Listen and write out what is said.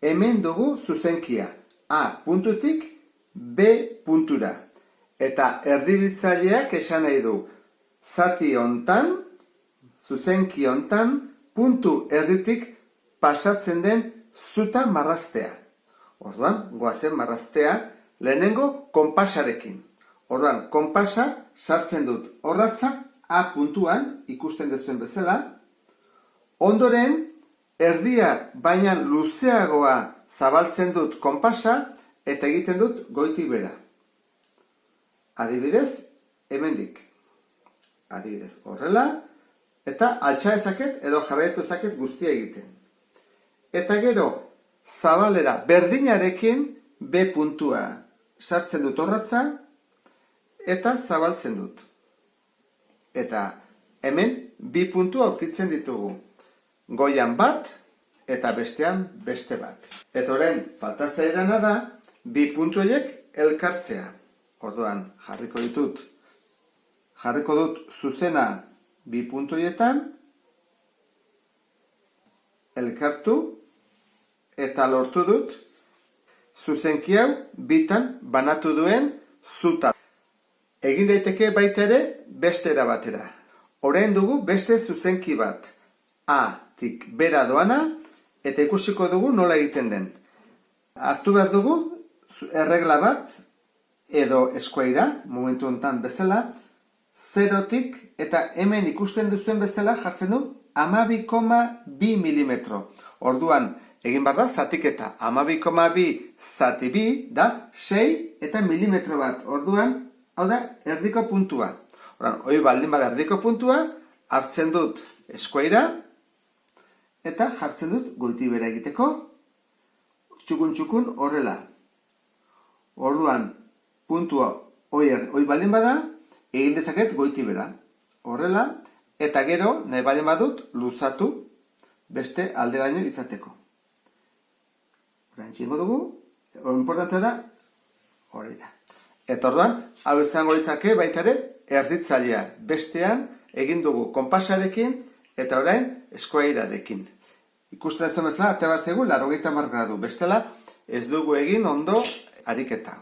hemen dugu zuzenkia. A puntutik B puntura. Eta erdibitzaileak esan nahi du. Zati hontan, zuzenki hontan, puntu erditik pasatzen den zuta marraztea. Orduan, goazen marraztea lehenengo konpasarekin. Orduan, konpasa sartzen dut orratza A puntuan, ikusten duzuen bezala. Ondoren, erdia baina luzeagoa zabaltzen dut konpasa eta egiten dut goitik bera. Adibidez, hemendik. Adibidez, horrela, eta altxa ezaket edo jarraitu ezaket guztia egiten. Eta gero, zabalera berdinarekin B puntua sartzen dut orratza eta zabaltzen dut. Eta hemen bi puntu aurkitzen ditugu. Goian bat eta bestean beste bat. Eta orain, falta zaidana da, bi puntu horiek elkartzea. Orduan, jarriko dut zuzena bi puntu horietan, elkartu, eta lortu dut, zuzenki hau bitan banatu duen zuta. Egin daiteke baita ere beste era batera. Orain dugu beste zuzenki bat. A-tik bera doana, eta ikusiko dugu nola egiten den. Hartu behar dugu erregla bat, edo eskuaira, momentu honetan bezala, 0-tik eta hemen ikusten duzuen bezala jartzen du 12,2 milimetro. Orduan, egin behar da, zatiketa 12,2 zati 2 da 6 eta milimetro bat. Orduan, hau da, erdiko puntua. Orduan, hoi baldin bada erdiko puntua, hartzen dut eskuaira, eta jartzen dut goiti bera egiteko, txukun horrela. Orduan, puntua hoi baldin bada, egin dezaket goiti bera. Horrela, eta gero, nahi baldin badut, luzatu beste alderaino izateko. Orain txingo dugu, importantea da, hori da. Eta orduan, hau izango izake baita ere, erditzailea bestean egin dugu konpasarekin eta orain eskuairarekin. Ikusten ez bezala, ate bat zegu, 80 gradu. Bestela, ez dugu egin ondo ariketa.